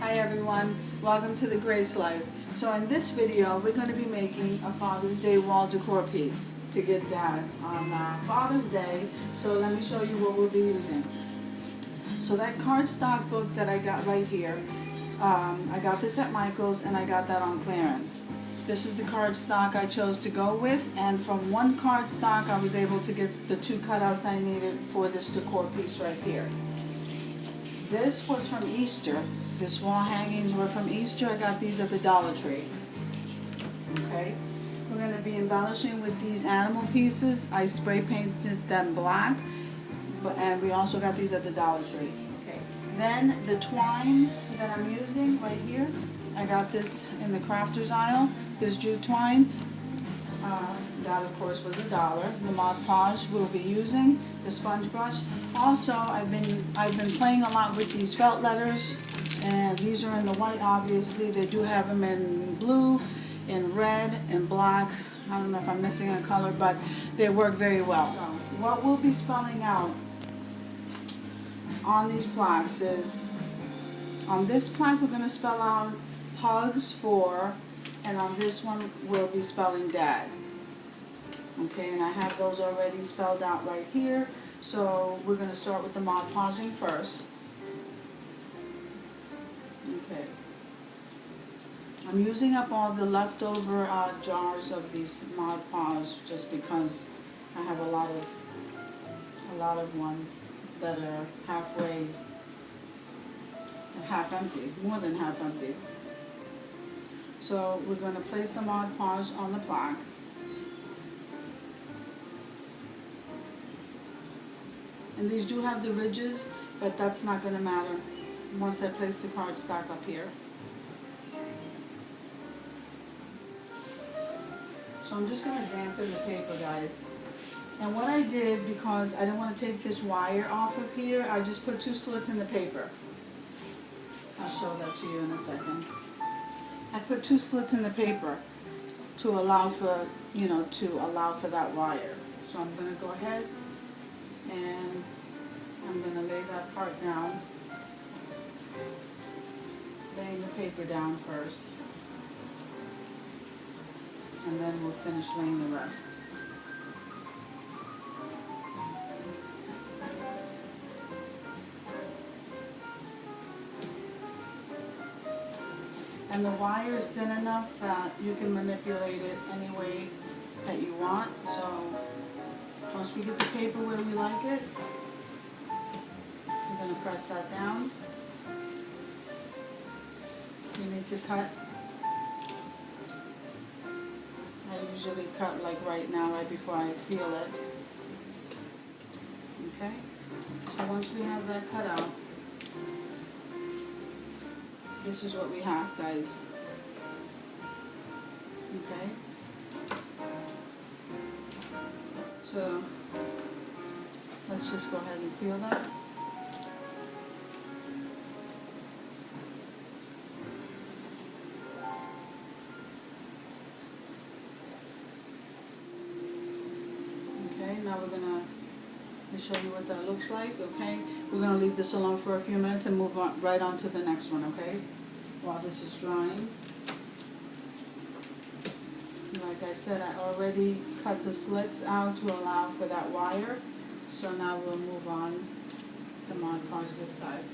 Hi everyone, welcome to the Grace Life. So in this video we're going to be making a Father's Day wall decor piece to give Dad on Father's Day. So let me show you what we'll be using. So that cardstock book that I got right here, I got this at Michael's and I got that on clearance. This is the cardstock I chose to go with, and from one cardstock I was able to get the two cutouts I needed for this decor piece right here. This was from Easter. This wall hangings were from Easter. I got these at the Dollar Tree. Okay, we're going to be embellishing with these animal pieces. I spray painted them black, and we also got these at the Dollar Tree. Okay, then the twine that I'm using right here, I got this in the crafters aisle. This jute twine. That of course was $1. The Mod Podge we'll be using, the sponge brush. Also, I've been playing a lot with these felt letters, and these are in the white. Obviously, they do have them in blue, in red, and black. I don't know if I'm missing a color, but they work very well. So, what we'll be spelling out on these plaques is, on this plaque we're going to spell out hugs for, and on this one we'll be spelling Dad. Okay, and I have those already spelled out right here. So we're going to start with the Mod Podging first. Okay. I'm using up all the leftover jars of these Mod Podge just because I have a lot of ones that are half empty, more than half empty. So we're going to place the Mod Podge on the plaque. And these do have the ridges, but that's not going to matter once I place the cardstock up here. So I'm just going to dampen the paper, guys. And what I did, because I didn't want to take this wire off of here, I just put 2 slits in the paper. I'll show that to you in a second. I put 2 slits in the paper to allow for, that wire. So I'm going to go ahead and I'm going to lay that part down, laying the paper down first, and then we'll finish laying the rest. And the wire is thin enough that you can manipulate it any way that you want. So once we get the paper where we like it, we're going to press that down. You need to cut. I usually cut like right now, right before I seal it. Okay? So once we have that cut out, this is what we have, guys. Okay? So let's just go ahead and seal that. Okay, now we're gonna show you what that looks like. Okay, we're gonna leave this alone for a few minutes and move on right on to the next one. Okay, while this is drying. Like I said, I already cut the slits out to allow for that wire. So now we'll move on to Mod Podge this side.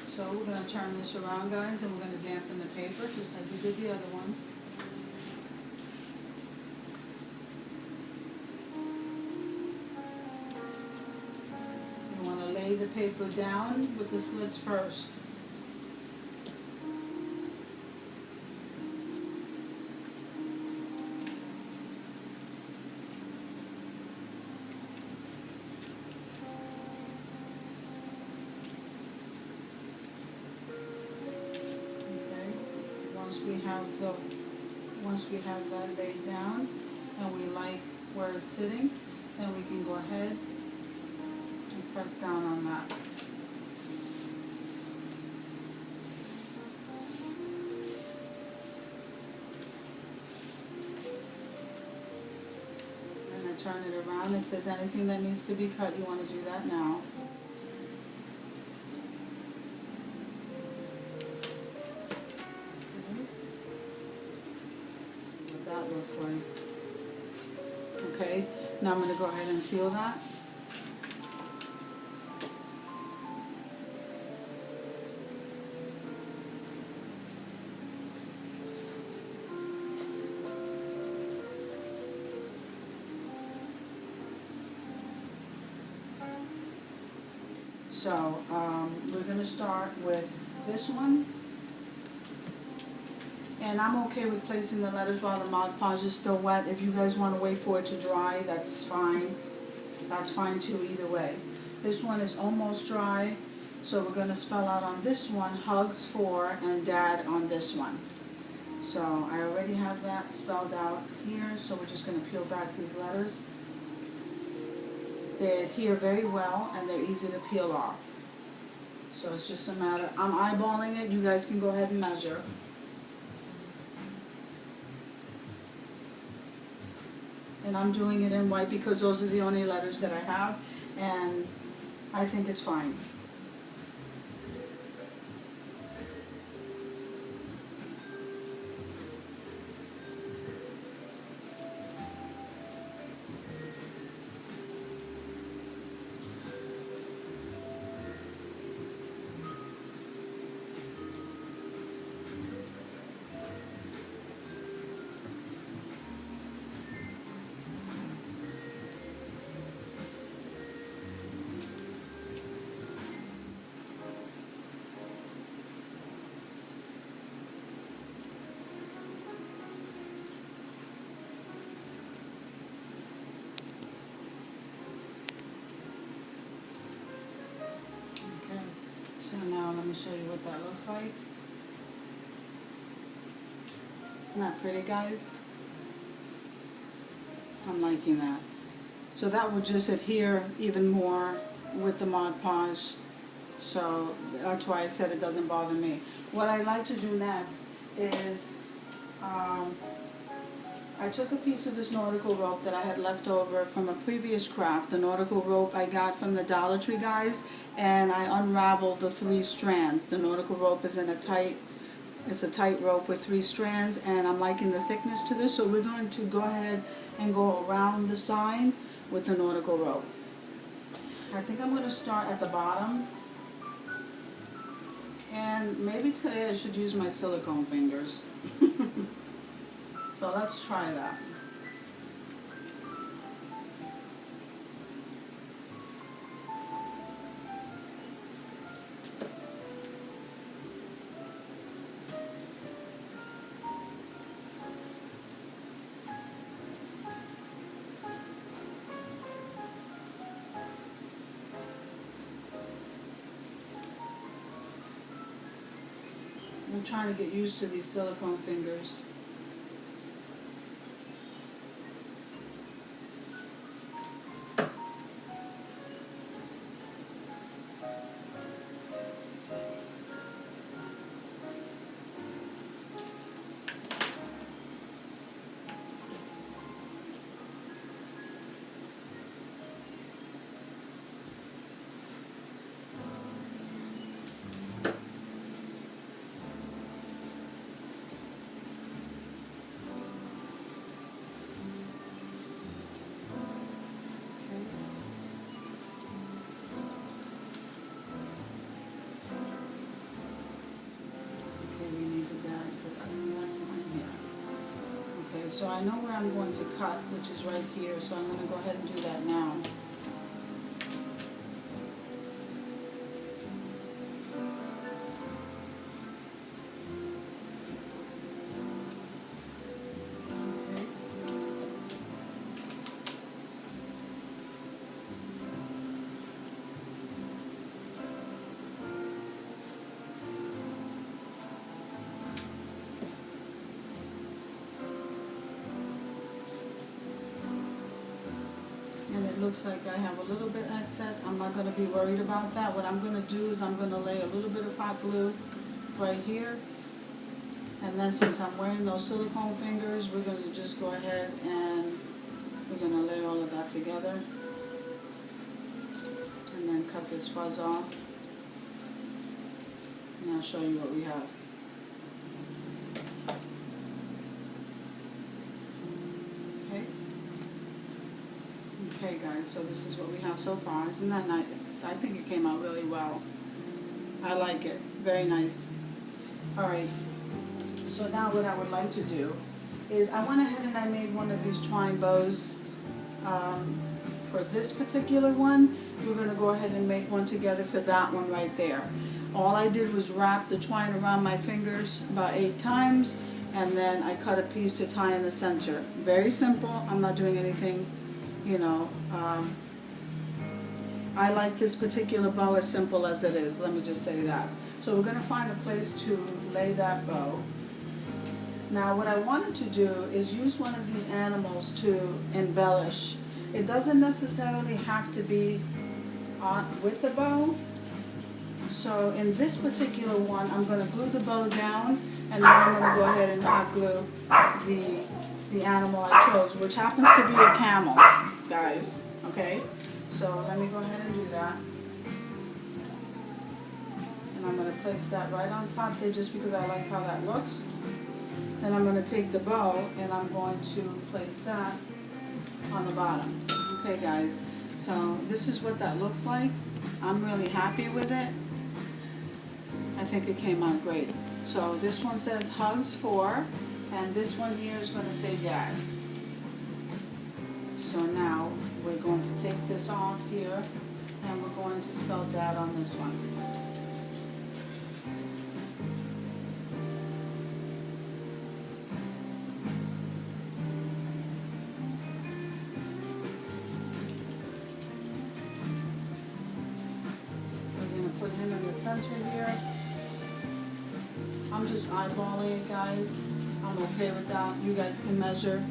So we're going to turn this around, guys, and we're going to dampen the paper just like we did the other one. You want to lay the paper down with the slits first. Once we have that laid down and we like where it's sitting, Then we can go ahead and press down on that. And I turn it around. If there's anything that needs to be cut, you want to do that now. What that looks like. Okay, now I'm going to go ahead and seal that. So we're going to start with this one. And I'm okay with placing the letters while the Mod Podge is still wet. If you guys want to wait for it to dry, that's fine. That's fine too, either way. This one is almost dry, so we're going to spell out on this one, hugs for, and dad on this one. So I already have that spelled out here, so we're just going to peel back these letters. They adhere very well, and they're easy to peel off. So it's just a matter, I'm eyeballing it, you guys can go ahead and measure. And I'm doing it in white because those are the only letters that I have, and I think it's fine. So now let me show you what that looks like. Isn't that pretty, guys? I'm liking that. So that would just adhere even more with the Mod Podge. So that's why I said it doesn't bother me. What I like to do next is I took a piece of this nautical rope that I had left over from a previous craft, the nautical rope I got from the Dollar Tree, guys, and I unraveled the 3 strands. The nautical rope is in it's a tight rope with 3 strands, and I'm liking the thickness to this, so we're going to go ahead and go around the sign with the nautical rope. I think I'm going to start at the bottom, and maybe today I should use my silicone fingers. So let's try that. I'm trying to get used to these silicone fingers. So I know where I'm going to cut, which is right here, so I'm going to go ahead and do that now. and it looks like I have a little bit excess, I'm not going to be worried about that. What I'm going to do is I'm going to lay a little bit of hot glue right here. And then since I'm wearing those silicone fingers, we're going to just go ahead and we're going to lay all of that together. And then cut this fuzz off. And I'll show you what we have. Okay. Okay guys, so this is what we have so far. Isn't that nice? I think it came out really well. I like it. Very nice. Alright. So now what I would like to do is I went ahead and I made one of these twine bows. For this particular one, we're going to go ahead and make one together for that one right there. All I did was wrap the twine around my fingers about 8 times, and then I cut a piece to tie in the center. Very simple. I'm not doing anything, you know. I like this particular bow as simple as it is. Let me just say that. So we're going to find a place to lay that bow. Now what I wanted to do is use one of these animals to embellish. It doesn't necessarily have to be with the bow. So in this particular one, I'm going to glue the bow down, and then I'm going to go ahead and hot glue the animal I chose, which happens to be a camel, guys. Okay? So let me go ahead and do that. And I'm going to place that right on top there just because I like how that looks. Then I'm going to take the bow and I'm going to place that on the bottom. Okay guys, so this is what that looks like. I'm really happy with it. I think it came out great. So this one says hugs for, and this one here is going to say dad. So now we're going to take this off here and we're going to spell dad on this one. Put him in the center here. I'm just eyeballing it, guys. I'm okay with that. You guys can measure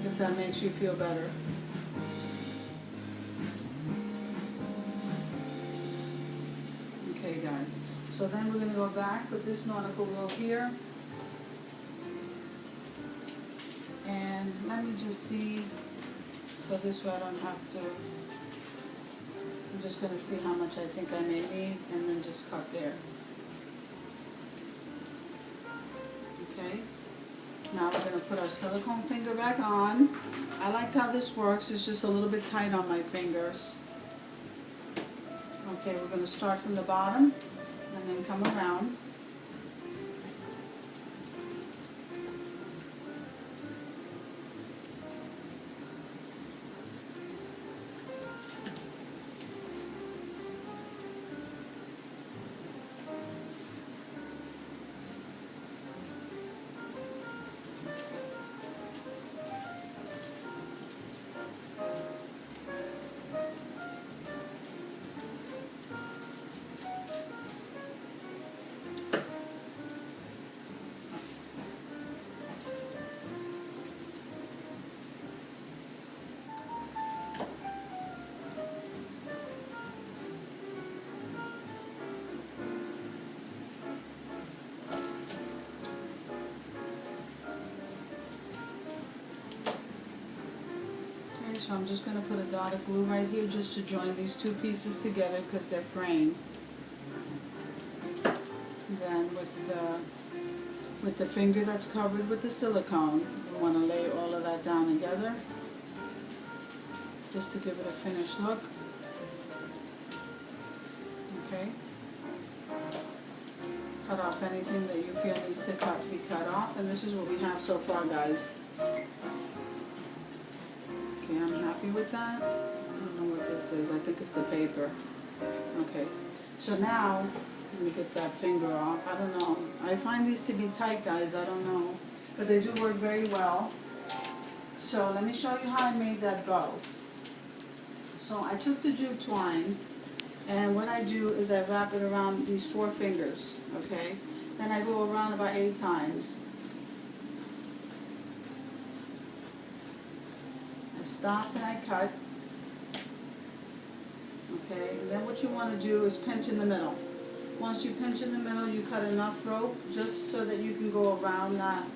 if that makes you feel better. Okay, guys. So then we're going to go back with this nautical roll here. And let me just see. So this way I don't have to. I'm just going to see how much I think I may need and then just cut there. Okay. Now we're going to put our silicone finger back on. I like how this works. It's just a little bit tight on my fingers. Okay, we're going to start from the bottom and then come around. So I'm just going to put a dot of glue right here just to join these two pieces together because they're framed. Then with the finger that's covered with the silicone, we want to lay all of that down together just to give it a finished look. Okay. Cut off anything that you feel needs to be cut off, and this is what we have so far, guys. Okay, I'm happy with that. I don't know what this is. I think it's the paper. Okay, so now, let me get that finger off. I don't know. I find these to be tight, guys. I don't know. But they do work very well. So let me show you how I made that bow. So I took the jute twine, and what I do is I wrap it around these 4 fingers, okay? Then I go around about 8 times. I stop and I cut. Okay, and then what you want to do is pinch in the middle. Once you pinch in the middle, you cut enough rope just so that you can go around that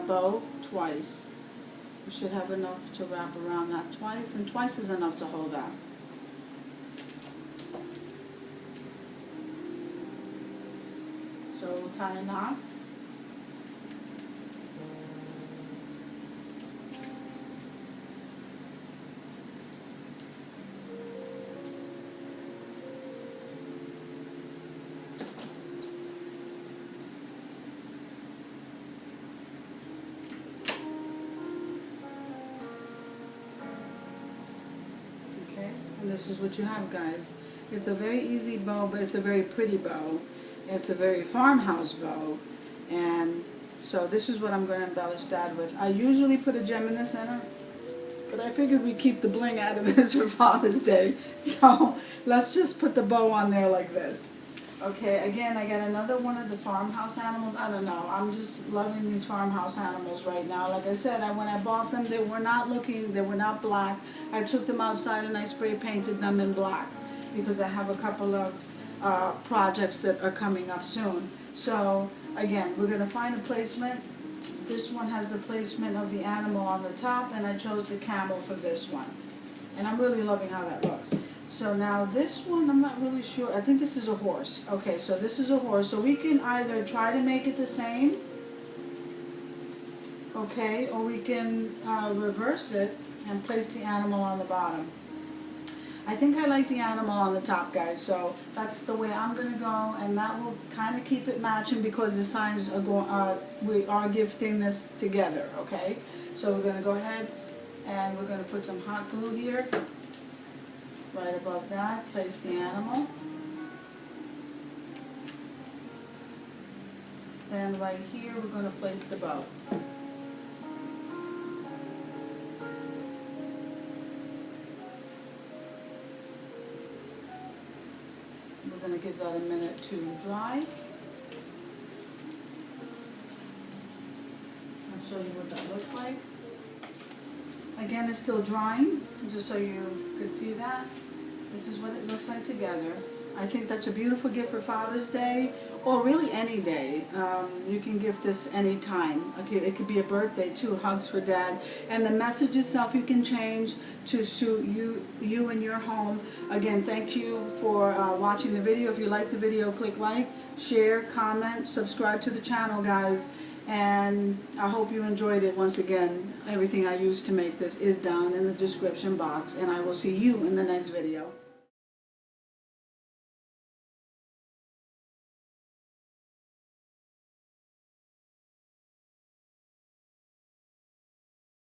bow twice. You should have enough to wrap around that twice, and twice is enough to hold that. So we'll tie a knot. And this is what you have, guys. It's a very easy bow, but it's a very pretty bow. It's a very farmhouse bow. And so this is what I'm going to embellish Dad with. I usually put a gem in the center, but I figured we'd keep the bling out of this for Father's Day. So let's just put the bow on there like this. Okay, again, I got another one of the farmhouse animals. I don't know. I'm just loving these farmhouse animals right now. Like I said, when I bought them, they were not black. I took them outside and I spray painted them in black because I have a couple of projects that are coming up soon. So, again, we're going to find a placement. This one has the placement of the animal on the top, and I chose the camel for this one. And I'm really loving how that looks. So now this one, I'm not really sure. I think this is a horse. Okay, so this is a horse. So we can either try to make it the same, okay, or we can reverse it and place the animal on the bottom. I think I like the animal on the top, guys. So that's the way I'm going to go, and that will kind of keep it matching because the signs are going. We are gifting this together, okay? So we're going to go ahead and we're going to put some hot glue here. Right above that, place the animal. Then right here, we're going to place the bow. We're going to give that a minute to dry. I'll show you what that looks like. Again, it's still drying, just so you can see that. This is what it looks like together. I think that's a beautiful gift for Father's Day, or really any day. You can gift this any time. Okay, it could be a birthday too, hugs for Dad. And the message itself you can change to suit you and your home. Again, thank you for watching the video. If you liked the video, click like, share, comment, subscribe to the channel, guys. And I hope you enjoyed it. Once again, everything I used to make this is down in the description box, and I will see you in the next video.